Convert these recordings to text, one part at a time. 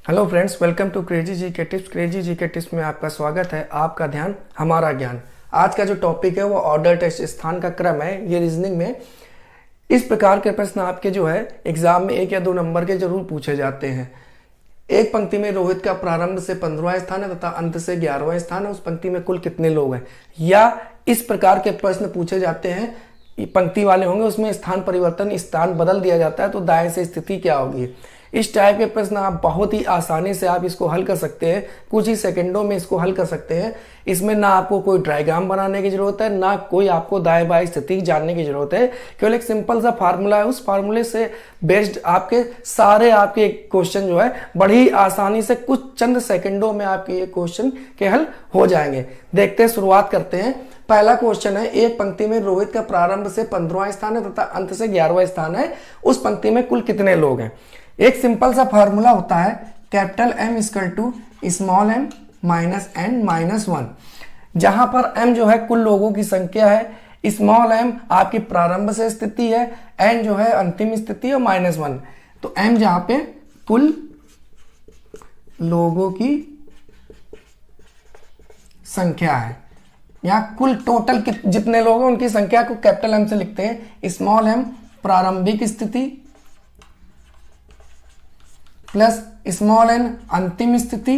Hello friends, welcome to crazy G K tips. Crazy G K tips में आपका स्वागत है। आपका ध्यान हमारा ज्ञान। आज का जो टॉपिक है वो ऑर्डर टेस्ट स्थान का क्रम है। ये रीजनिंग में इस प्रकार के प्रश्न आपके जो है एग्जाम में 1 या 2 नंबर के जरूर पूछे जाते हैं। एक पंक्ति में रोहित का प्रारंभ से 15वां स्थान है तथा अंत से 11वां स्थान है। उस पंक्ति में कुल कितने लोग हैं? या इस प्रकार के प्रश्न पूछे जाते हैं, पंक्ति वाले होंगे, उसमें स्थान परिवर्तन, स्थान बदल दिया जाता है तो दाएं से स्थिति क्या होगी। इस टाइप के प्रश्न आप बहुत ही आसानी से आप इसको हल कर सकते हैं। कुछ ही सेकंडों में इसको हल कर सकते हैं। इसमें ना आपको कोई डायग्राम बनाने की जरूरत है, ना कोई आपको दाएं बाएं स्थिति जानने की जरूरत है। केवल एक सिंपल सा फार्मूला है, उस फार्मूले से बेस्ड आपके सारे आपके क्वेश्चन जो है बड़ी आसानी से कुछ चंद सेकंडों में आपके ये क्वेश्चन के हल हो जाएंगे। देखते हैं, शुरुआत करते हैं। पहला क्वेश्चन है, एक पंक्ति में रोहित का प्रारंभ से 15वां स्थान है तथा अंत से 11वां स्थान है। उस पंक्ति में कुल कितने लोग हैं? एक सिंपल सा फार्मूला होता है, capital M equal to small m minus n minus 1। जहां पर m जो है कुल लोगों की संख्या है, स्मॉल m आपकी प्रारंभ से स्थिति है, n जो है अंतिम स्थिति और माइनस 1। तो m जहां पे कुल लोगों की संख्या है, यहाँ कुल टोटल जितने लोग हैं उनकी संख्या को कैपिटल M से लिखते हैं। स्मॉल m प्रारंभिक स्थिति प्लस स्मॉल n अंतिम स्थिति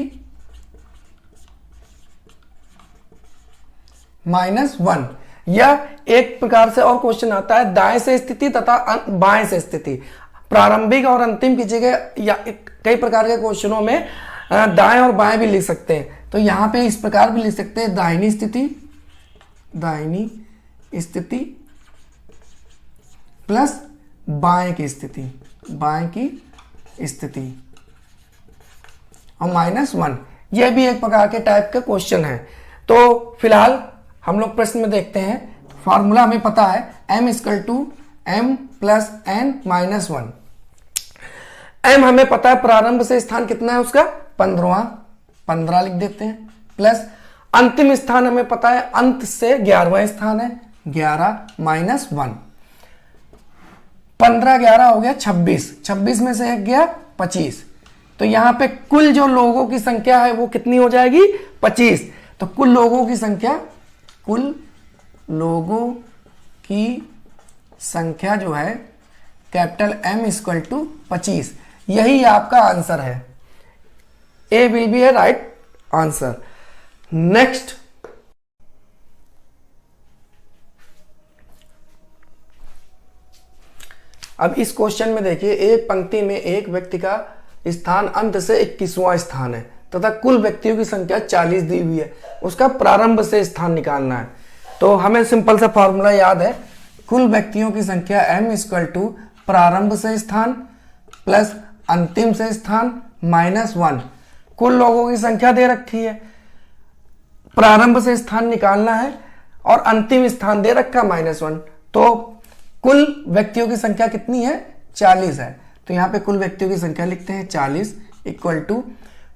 माइनस 1। यह एक प्रकार से और क्वेश्चन आता है, दाएं से स्थिति तथा बाएं से स्थिति। प्रारंभिक और अंतिम की जगह या कई प्रकार के क्वेश्चनों में दाएं और बाएं भी लिख सकते हैं। तो यहां पे इस प्रकार भी लिख सकते हैं, दाहिनी स्थिति प्लस बाएं की स्थिति और माइनस 1। यह भी एक प्रकार के टाइप का क्वेश्चन है। तो फिलहाल हम लोग प्रश्न में देखते हैं। फॉर्मूला हमें पता है, m equal to m plus n minus 1। m हमें पता है, प्रारंभ से स्थान कितना है उसका 15 लिख देते हैं, प्लस अंतिम स्थान हमें पता है अंत से 11वां स्थान है, 11 माइनस 1। 15 11 हो गया 26 में से 1 गया 25। तो यहां पे कुल जो लोगों की संख्या है वो कितनी हो जाएगी? 25। तो कुल लोगों की संख्या जो है कैपिटल M इक्वल टू 25। यही आपका आंसर है। A will be a right answer. Next, अब इस क्वेश्चन में देखिए, एक पंक्ति में एक व्यक्ति का स्थान अंत से 21वां स्थान है तथा कुल व्यक्तियों की संख्या 40 दी हुई है। उसका प्रारंभ से स्थान निकालना है। तो हमें सिंपल सा फॉर्मूला याद है, कुल व्यक्तियों की संख्या m इक्वल टू प्रारंभ से स्थान प्लस अंतिम से स्थान माइनस 1। कुल लोगों की संख्या दे रखी है, प्रारंभ से स्थान निकालना है और अंतिम स्थान दे रखा माइनस 1। तो कुल व्यक्तियों की संख्या कितनी है? 40 है। तो यहाँ पे कुल व्यक्तियों की संख्या लिखते हैं 40 इक्वल टू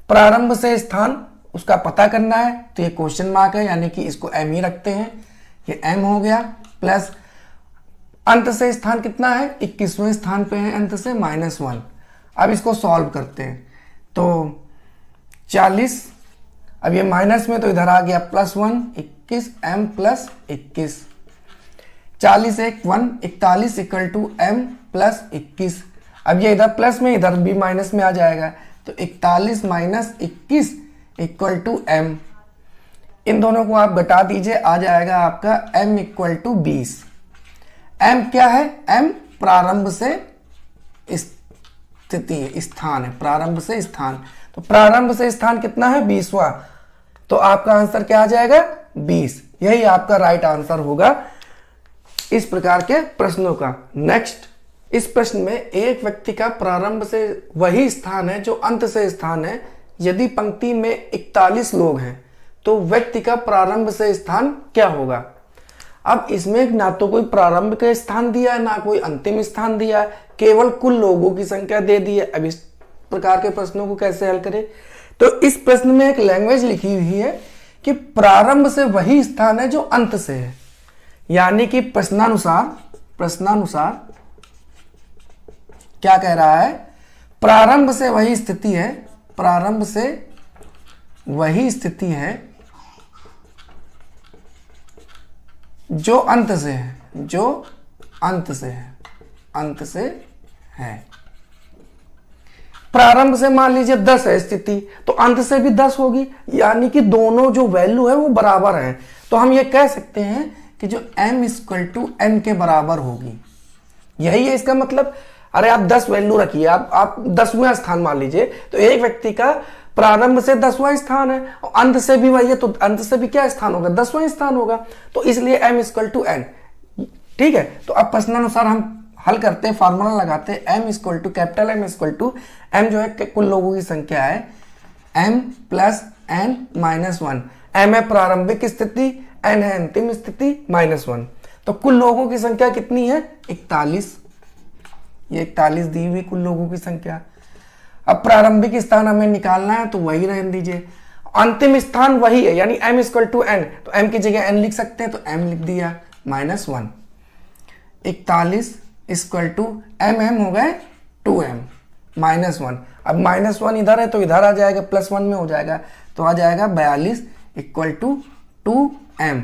प्रारंभ से स्थान उसका पता करना है, तो ये क्वेश्चन मार्क है, यानी कि इसको m ही रखते हैं, ये m हो गया, प्लस अंत से स्थान कितना है? 21वें स्थान पे है अंत से, माइनस 1। अब इसको सॉल्व करते हैं तो 40, अब ये माइनस में तो इधर आ गया plus 1, 21 m plus 21, 40 1 41 equal to m plus 21। अब ये इधर प्लस में इधर भी माइनस में आ जाएगा, तो 41 माइनस 21 इक्वल टू m। इन दोनों को आप घटा दीजिए, आ जाएगा आपका m इक्वल टू 20। m क्या है? m प्रारंभ से स्थिति स्थान है, प्रारंभ से स्थान। तो प्रारंभ से स्थान कितना है? 20वां। तो आपका आंसर क्या आ जाएगा? 20। यही आपका राइट आंसर होगा इस प्रकार के प्रश्नों का। नेक्स्ट, इस प्रश्न में एक व्यक्ति का प्रारंभ से वही स्थान है जो अंत से स्थान है। यदि पंक्ति में 41 लोग हैं तो व्यक्ति का प्रारंभ से स्थान क्या होगा? अब इसमें ना तो कोई प्रारंभ का स्थान दिया है, ना कोई अंतिम स्थान दिया है, केवल कुल लोगों की संख्या दे दी है। अब इस प्रकार के प्रश्नों को कैसे हल करें? तो इस प्रश्न में एक लैंग्वेज लिखी हुई है कि प्रारंभ से वही स्थान है जो अंत से है, यानी कि प्रश्नानुसार क्या कह रहा है? प्रारंभ से वही स्थिति है प्रारंभ से वही स्थिति है जो अंत से है, जो अंत से है, अंत से है। प्रारंभ से मान लीजिए 10 है स्थिति, तो अंत से भी 10 होगी, यानी कि दोनों जो वैल्यू है वो बराबर है। तो हम ये कह सकते हैं कि जो m इक्वल टू n के बराबर होगी, यही है इसका मतलब। अरे आप 10 वैल्यू रखिए, आप 10वां स्थान मान लीजिए, तो एक व्यक्ति का प्रारंभ से 10वां स्थान है और अंत से भी वही है, तो अंत से भी क्या स्थान होगा, 10वां स्थान होगा। तो इसलिए m इक्वल टू n। ठीक है, तो अब प्रश्नानुसार हम हल करते हैं, फार्मूला लगाते हैं। m equal to capital M equal to m जो है कुल लोगों की संख्या है, m plus n minus 1। m है प्रारंभिक स्थिति, n है अंतिम स्थिति, माइनस 1। तो कुल लोगों की संख्या कितनी है, 41। ये 41 दी हुई कुल लोगों की संख्या। अब प्रारंभिक स्थान हमें निकालना है, तो वही रहने दीजिए। अंतिम स्थान वही है, यानी m इक्वल टू n, तो m की जगह n लिख सकते हैं, तो m लिख दिया, माइनस 1। 41 इक्वल टू m हो गए 2m माइनस 1। अब माइनस 1 इधर है तो इधर आ जाएगा, प्लस 1 में हो जाएगा, तो आ जाएगा 42 इक्वल टू 2m।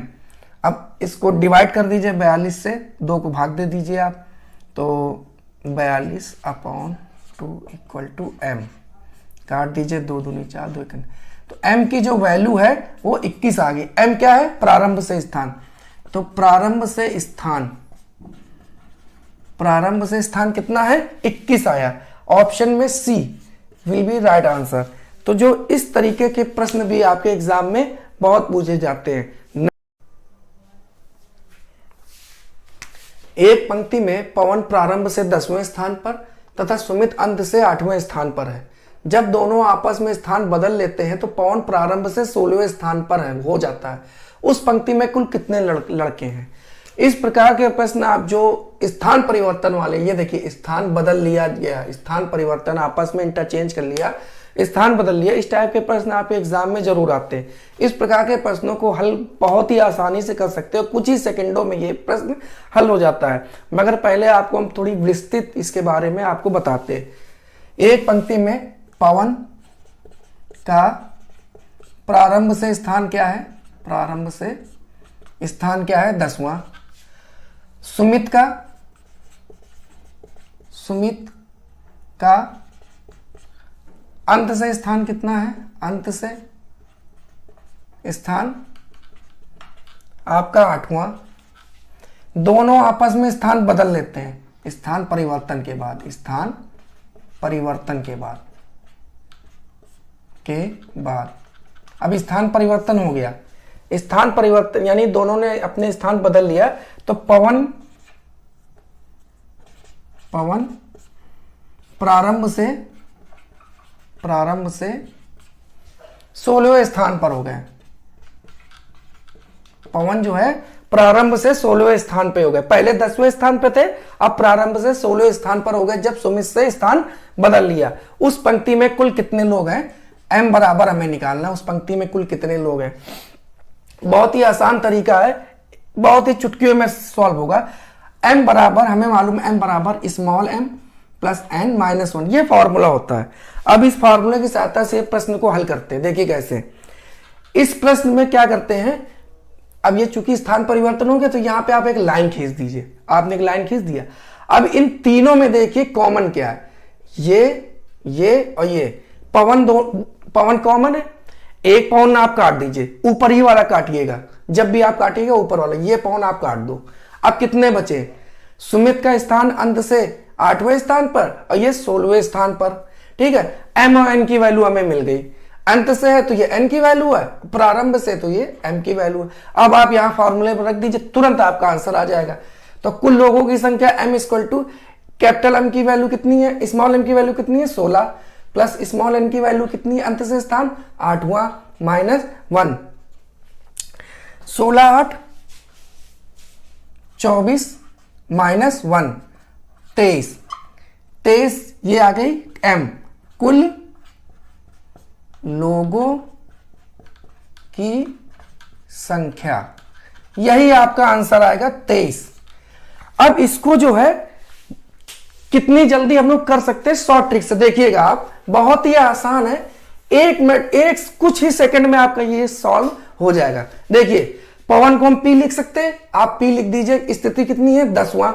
अब इसको डिवाइड कर दीजिए, 42 से 2 को भाग दे दीजिए आप, तो 42/2 इक्वल टू m। काट दीजिए, 2 दूनी 4, 2 1। तो m की जो वैल्यू है वो 21 आ गई। m क्या है, प्रारंभ से स्थान। तो प्रारंभ से स्थान, प्रारंभ से स्थान कितना है, 21 आया। ऑप्शन में सी विल बी राइट आंसर। तो जो इस तरीके के प्रश्न भी आपके एग्जाम में बहुत पूछे जाते हैं। एक पंक्ति में पवन प्रारंभ से 10वें स्थान पर तथा सुमित अंत से 8वें स्थान पर है। जब दोनों आपस में स्थान बदल लेते हैं तो पवन प्रारंभ से 16वें स्थान पर हो जाता है। उस पंक्ति में कुल कितने लड़के हैं। इस प्रकार के प्रश्न आप जो स्थान परिवर्तन वाले, ये देखिए स्थान बदल लिया गया, स्थान परिवर्तन, आपस में इंटरचेंज कर लिया, स्थान बदल लिया, इस टाइप के प्रश्न आपके एग्जाम में जरूर आते हैं। इस प्रकार के प्रश्नों को हल बहुत ही आसानी से कर सकते हो, कुछ ही सेकंडों में ये प्रश्न हल हो जाता है। मगर पहले आपको हम थोड़ी विस्तृत इसके बारे में आपको बताते हैं। एक पंक्ति में पवन का प्रारंभ से स्थान क्या है, प्रारंभ से स्थान क्या है, 10वां। सुमित का अंत से स्थान कितना है, अंत से स्थान आपका 8वां। दोनों आपस में स्थान बदल लेते हैं स्थान परिवर्तन के बाद, स्थान परिवर्तन के बाद अब स्थान परिवर्तन हो गया, स्थान परिवर्तन यानी दोनों ने अपने स्थान बदल लिया। तो पवन प्रारंभ से 16वें स्थान पर हो गए। पवन जो है प्रारंभ से 16वें स्थान पे हो गए। पहले 10वें स्थान पे थे, अब प्रारंभ से 16वें स्थान पर हो गए जब सुमित से स्थान बदल लिया। उस पंक्ति में कुल कितने लोग हैं, m बराबर हमें निकालना, उस पंक्ति में कुल कितने लोग हैं। बहुत ही आसान तरीका है, बहुत ही चुटकियों में सॉल्व होगा। m बराबर हमें मालूम है, m बराबर small m plus n minus 1, ये फॉर्मूला होता है। अब इस फॉर्मूले की सहायता से प्रश्न को हल करते हैं। देखिए कैसे, इस प्रश्न में क्या करते हैं, अब ये चूंकि स्थान परिवर्तन हो गया तो यहां पे आप एक लाइन खींच दीजिए। आपने एक लाइन खींच दिया। अब इन तीनों में देखिए कॉमन क्या है, ये और ये। पवन कॉमन है, एक पवन आप काट दीजिए, ऊपर ही वाला काटिएगा। जब भी आप काटिएगा ऊपर वाला, ये पवन आप काट दो। अब कितने बचे, सुमित का स्थान अंत से 8वें स्थान पर और ये 16वें स्थान पर। ठीक है, m और n की वैल्यू हमें मिल गई। अंत से है तो ये n की वैल्यू है, प्रारंभ से तो ये m की वैल्यू है। अब आप यहां फॉर्मूले पर रख दीजिए, तुरंत आपका आंसर आ जाएगा। तो कुल लोगों की संख्या m equal to capital M की वैल्यू कितनी है, स्मॉल m की वैल्यू कितनी है, 16 प्लस स्मॉल n की वैल्यू कितनी है, अंत से स्थान 8वां माइनस 1। 16 8 24 माइनस 1 23 ये आ गई m। कुल लोगों की संख्या, यही आपका आंसर आएगा 23। अब इसको जो है कितनी जल्दी हम लोग कर सकते हैं शॉर्ट ट्रिक से, देखिएगा आप, बहुत ही आसान है एक मिनट, एक कुछ ही सेकंड में आपका ये सॉल्व हो जाएगा। देखिए पवन को हम पी लिख सकते हैं, आप पी लिख दीजिए। स्थिति कितनी है? 10वां।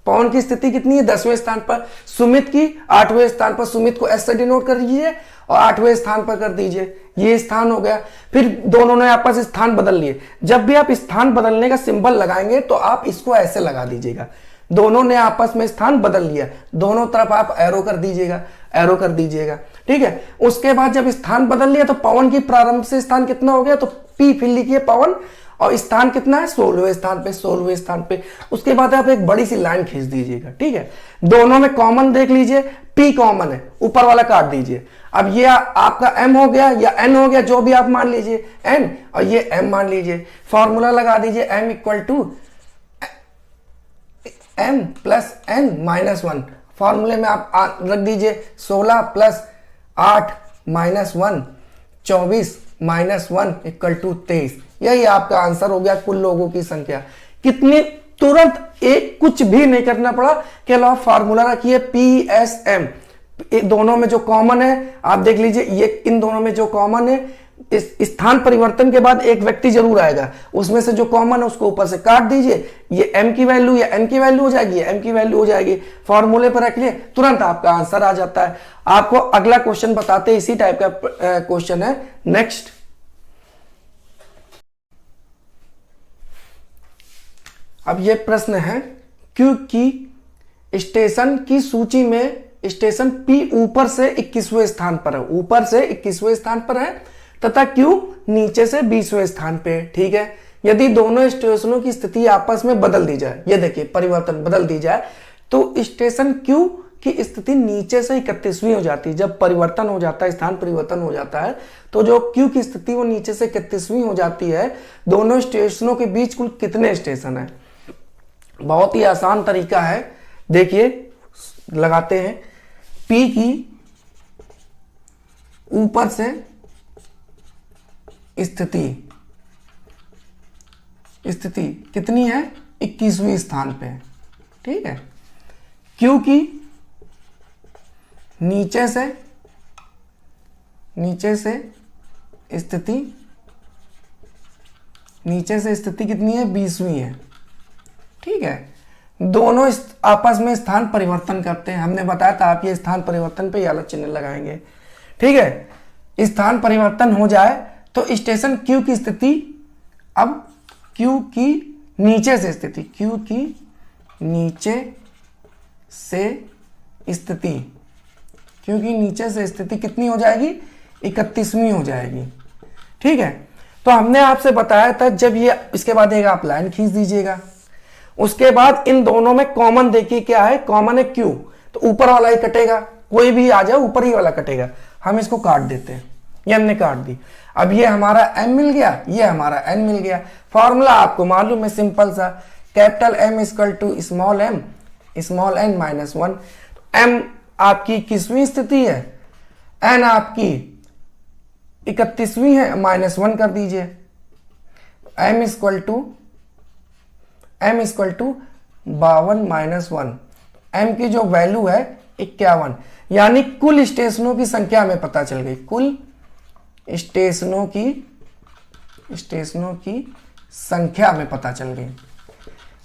पवन की स्थिति कितनी है? 10वें स्थान पर। सुमित की 8वें स्थान पर। सुमित को एस से डिनोट कर दीजिए और 8वें स्थान पर कर दीजिए। ये स्थान हो गया। फिर दोनों ने आपस स्थान बदल लिए। जब भी आप स्थान बदलने का सिंबल लगाएंगे तो आप इसको ऐसे लगा दीजिएगा, दोनों ने आपस में स्थान बदल लिया, दोनों तरफ आप एरो कर दीजिएगा, एरो कर दीजिएगा, ठीक है। उसके बाद जब स्थान बदल लिया तो पवन की प्रारंभ से स्थान कितना हो गया, तो पी फिर लिखिए पवन, और स्थान कितना है? 16वें स्थान पे, 16वें स्थान पे। उसके बाद आप एक बड़ी सी लाइन खींच दीजिएगा, ठीक है। दोनों में कॉमन देख लीजिए, पी कॉमन है, ऊपर वाला काट दीजिए। अब ये आपका एम हो गया या एन हो गया, जो भी आप मान लीजिए, एन, और ये एम मान लीजिए। फॉर्मूला लगा दीजिए, m equal to m plus n minus 1। फॉर्मूले में आप रख दीजिए 16 plus 8 minus 1, 24 minus 1 equal to 23। यही आपका आंसर हो गया, कुल लोगों की संख्या कितनी। तुरंत एक कुछ भी नहीं करना पड़ा, केवल फॉर्मूला रखिए पी एस एम। दोनों में जो कॉमन है आप देख लीजिए, ये इन दोनों में जो कॉमन है, इस स्थान परिवर्तन के बाद एक व्यक्ति जरूर आएगा, उसमें से जो कॉमन है उसको ऊपर से काट दीजिए। ये m की वैल्यू या n की वैल्यू हो जाएगी, m की वैल्यू हो जाएगी, फॉर्मूले पर रख लिए, तुरंत आपका आंसर आ जाता है। आपको अगला क्वेश्चन बताते हैं, इसी टाइप का क्वेश्चन है। नेक्स्ट, अब ये प्रश्न है, क्योंकि स्टेशन की सूची में स्टेशन P ऊपर से 21वें स्थान पर है, ऊपर से 21वें स्थान पर है, तथा Q नीचे से 20वें स्थान पे, ठीक है। यदि दोनों स्टेशनों की स्थिति आपस में बदल दी जाए, ये देखिए परिवर्तन बदल दी जाए, तो स्टेशन Q की स्थिति नीचे से 31वीं हो जाती है। जब परिवर्तन हो जाता है, स्थान परिवर्तन हो जाता है, तो जो Q की स्थिति वो नीचे से 31वीं हो जाती है। दोनों स्टेशनों के बीच कुल कितने स्टेशन है? बहुत ही आसान तरीका है, देखिए लगाते हैं। P की ऊपर से स्थिति कितनी है? 21वीं स्थान पे, ठीक है। Q की नीचे से स्थिति कितनी है? 20वीं है, ठीक है। दोनों आपस में स्थान परिवर्तन करते हैं, हमने बताया था आप ये स्थान परिवर्तन पे ये अलग चिन्ह लगाएंगे, ठीक है। स्थान परिवर्तन हो जाए तो स्टेशन Q की स्थिति, अब Q की नीचे से स्थिति, Q की नीचे से स्थिति कितनी हो जाएगी? 31वीं हो जाएगी, ठीक है। तो हमने आपसे बताया था, जब ये इसके बाद एक आप लाइन खींच दीजिएगा। उसके बाद इन दोनों में कॉमन देखिए क्या है? कॉमन है Q, तो ऊपर वाला ही कटेगा, कोई भी आ जाए ऊपर ही वाला कटेगा। हम इसको काट देते हैं, ये हमने काट दी। अब ये हमारा M मिल गया, ये हमारा N मिल गया। फॉर्मूला आपको मालूम है, सिंपल सा, capital M equal to small m small n minus 1। M आपकी 21वीं स्थिति है, N आपकी 31वीं है, माइनस 1 कर दीजिए। M equal to 52 minus 1। M की जो वैल्यू है 51, यानी कुल स्टेशनों की संख्या हमें पता चल गई। कुल स्टेशनों की संख्या हमें पता चल गई।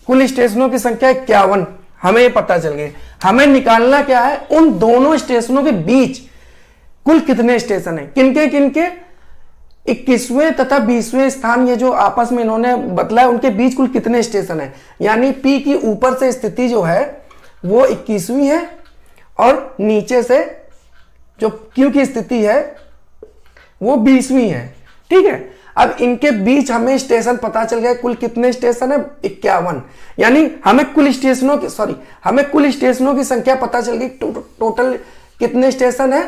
कुल स्टेशनों की संख्या 51 हमें पता चल गई। हमें निकालना क्या है? उन दोनों स्टेशनों के बीच कुल कितने स्टेशन है, किनके किनके? 21वें तथा 20वें स्थान, ये जो आपस में इन्होंने बदला है, उनके बीच कुल कितने स्टेशन है। यानी P की ऊपर से स्थिति जो है वो 21वीं है, और नीचे से जो Q की स्थिति है वो 20वीं है, ठीक है। अब इनके बीच हमें स्टेशन पता चल गया, कुल कितने स्टेशन है? 51। यानी हमें कुल स्टेशनों की संख्या पता चल गई। टोटल कितने स्टेशन है?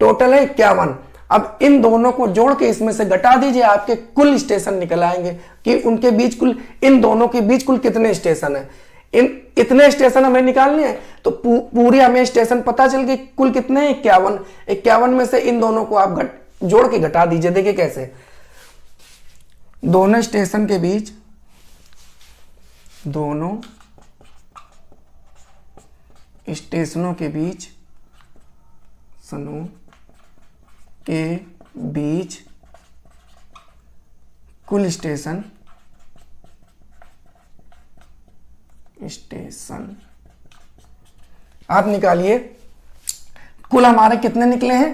टोटल है 51। अब इन दोनों को जोड़ के इसमें से घटा दीजिए, आपके कुल स्टेशन निकल आएंगे कि उनके बीच इन दोनों के बीच कुल कितने स्टेशन है। इतने स्टेशन हमें निकालने हैं, तो पूरे हमें स्टेशन पता चल गए, कुल कितने हैं? 51। 51 में से इन दोनों को आप जोड़ के घटा दीजिए। देखिए कैसे, दोनों स्टेशन के बीच के बीच कुल स्टेशन आप निकालिए। कुल हमारे कितने निकले हैं?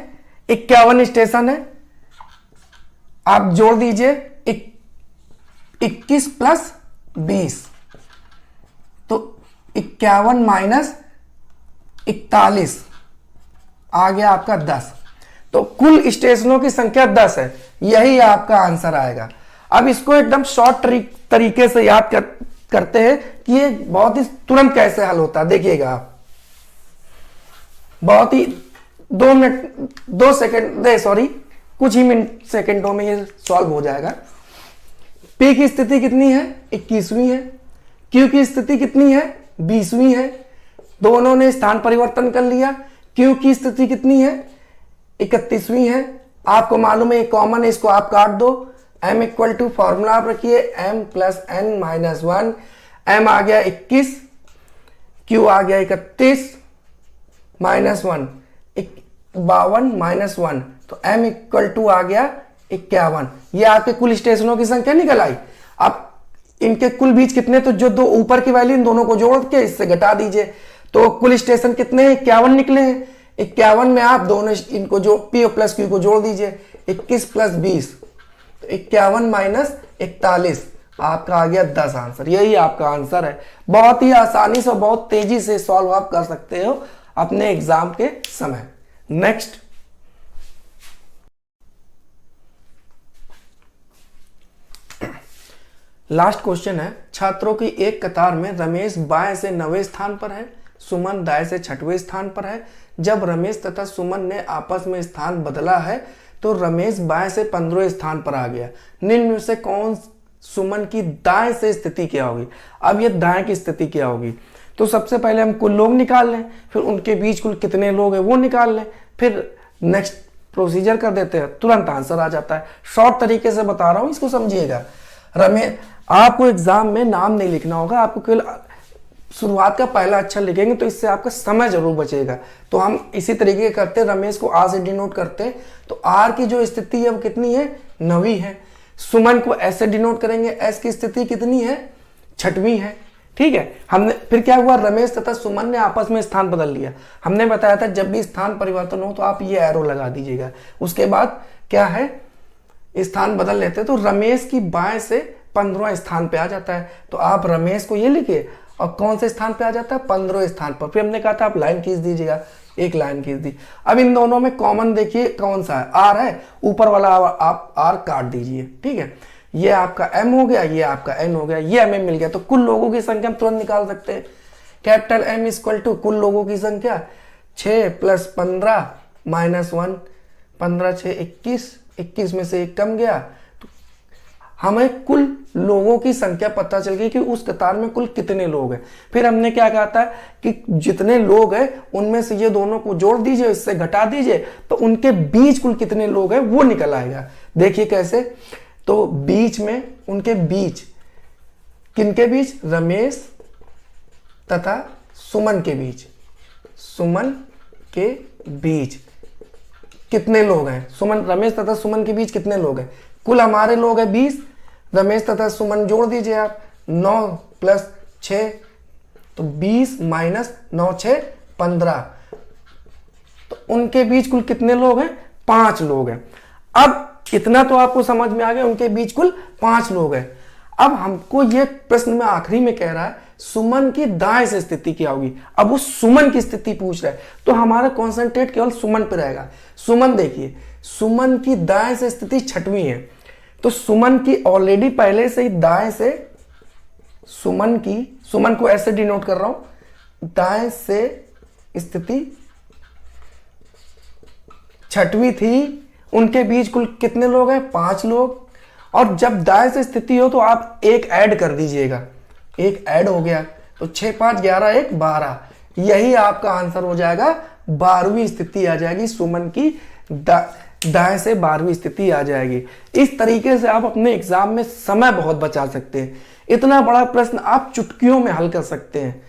51 स्टेशन है। आप जोड़ दीजिए 21 प्लस 20, तो 51 माइनस 41 आ गया आपका 10। तो कुल स्टेशनों की संख्या 10 है, यही आपका आंसर आएगा। अब इसको एकदम शॉर्ट तरीके से याद करते हैं कि ये बहुत ही तुरंत कैसे हल होता है। देखिएगा आप, बहुत ही 2 सेकंड सॉरी कुछ ही मिनट सेकंडों में ये सॉल्व हो जाएगा। P की स्थिति कितनी है? 21वीं है। Q की स्थिति कितनी है? 20वीं है। दोनों ने स्थान परिवर्तन कर लिया। Q की स्थिति कितनी है? 31वीं है। आपको मालूम है ये कॉमन है, इसको आप काट दो। M इक्वल टू फॉर्मूला आप रखिए M plus n minus 1। M आ गया 21, Q आ गया 31 माइनस 1, 52 माइनस 1, तो M इक्वल टू आ गया 51। ये आपके कुल स्टेशनों की संख्या निकल आई। अब इनके कुल बीच कितने, तो जो दो ऊपर की वैल्यू इन दोनों को जोड़ के इससे घटा दीजिए, तो कुल स्टेशन कितने हैं? 51 निकले हैं। 51 में आप दोनों इनको जो P प्लस Q को जोड़ दीजिए, 21 प्लस 20, तो 51 माइनस 41 आपका आ गया 10 आंसर। यही आपका आंसर है। बहुत ही आसानी से, बहुत तेजी से सॉल्व आप कर सकते हो अपने एग्जाम के समय। नेक्स्ट, लास्ट क्वेश्चन है। छात्रों की एक कतार में रमेश बाएं से 9वें स्थान पर है, सुमन दाएं से 6वें स्थान पर है। जब रमेश तथा सुमन ने आपस में स्थान बदला है तो रमेश बाएं से 15वें स्थान पर आ गया। निम्न में से कौन सुमन की दाएं से स्थिति क्या होगी? अब ये दाएं की स्थिति क्या होगी? तो सबसे पहले हम कुल लोग निकाल लें, फिर उनके बीच कुल कितने लोग हैं वो निकाल लें, फिर नेक्स्ट प्रोसीजर कर देते हैं, तुरंत आंसर आ जाता है। शॉर्ट तरीके से बता रहा हूं, इसको समझिएगा। रमेश, आपको एग्जाम में नाम नहीं लिखना होगा, आपको केवल शुरुआत का पहला अक्षर लिखेंगे, तो इससे आपका समय जरूर बचेगा। तो हम इसी तरीके करते हैं, रमेश को आर से डिनोट करते हैं, तो आर की जो स्थिति है वो कितनी है? 9वीं है। सुमन को एस से डिनोट करेंगे, एस की स्थिति कितनी है? 6वीं है। ठीक है, हमने फिर क्या हुआ, रमेश तथा सुमन ने आपस में स्थान बदल लिया। हमने बताया था जब भी स्थान परिवर्तन हो तो आप ये एरो लगा दीजिएगा। उसके बाद क्या है, स्थान बदल लेते हैं, तो रमेश की बाएं से 15वें स्थान पे आ जाता है, तो आप रमेश को ये लिखिए, और कौन से स्थान पे आ जाता है? 15वें स्थान पर। फिर हमने कहा था आप लाइन खींच दीजिएगा, एक लाइन खींच दी। अब इन दोनों में कॉमन देखिए कौन सा है? आर है, ऊपर वाला आप आर काट दीजिए। ठीक है, ये आपका M हो गया, ये आपका N हो गया, ये हमें मिल गया। तो कुल लोगों की संख्या हम तुरंत निकाल सकते हैं। कैपिटल M इक्वल टू कुल लोगों की संख्या 6 प्लस 15 माइनस 1, 15 6 21, 21 में से 1 कम गया, तो हमें कुल लोगों की संख्या पता चल गई कि उस कतार में कुल कितने लोग हैं। फिर हमने क्या कहा था कि जितने लोग हैं उनमें से ये दोनों को जोड़ दीजिए, इससे घटा दीजिए, तो उनके बीच कुल कितने लोग हैं वो निकल आएगा। देखिए कैसे, तो बीच में, उनके बीच, किनके बीच? रमेश तथा सुमन के बीच, सुमन के बीच कितने लोग हैं? सुमन, रमेश तथा सुमन के बीच कितने लोग हैं? कुल हमारे लोग हैं 20, रमेश तथा सुमन जोड़ दीजिए आप, 9 प्लस 6, तो 20 माइनस 9 6 15, तो उनके बीच कुल कितने लोग हैं? 5 लोग हैं। अब इतना तो आपको समझ में आ गया, उनके बीच कुल 5 लोग हैं। अब हमको ये प्रश्न में आखिरी में कह रहा है सुमन की दाएं से स्थिति क्या होगी। अब वो सुमन की स्थिति पूछ रहा है, तो हमारा कॉन्सेंट्रेट केवल सुमन पे रहेगा। सुमन देखिए, सुमन की दाएं से स्थिति 6वीं है, तो सुमन की ऑलरेडी पहले से ही दाएं से, सुमन को ऐसे डिनोट कर रहा हूं, दाएं से स्थिति 6वीं थी। उनके बीच कुल कितने लोग हैं? 5 लोग। और जब दाएं से स्थिति हो तो आप एक ऐड कर दीजिएगा, एक ऐड हो गया, तो 6 5 11 1 12, यही आपका आंसर हो जाएगा। 12वीं स्थिति आ जाएगी सुमन की, दाएं से 12वीं स्थिति आ जाएगी। इस तरीके से आप अपने एग्जाम में समय बहुत बचा सकते हैं। इतना बड़ा प्रश्न आप चुटकियों में हल कर सकते हैं।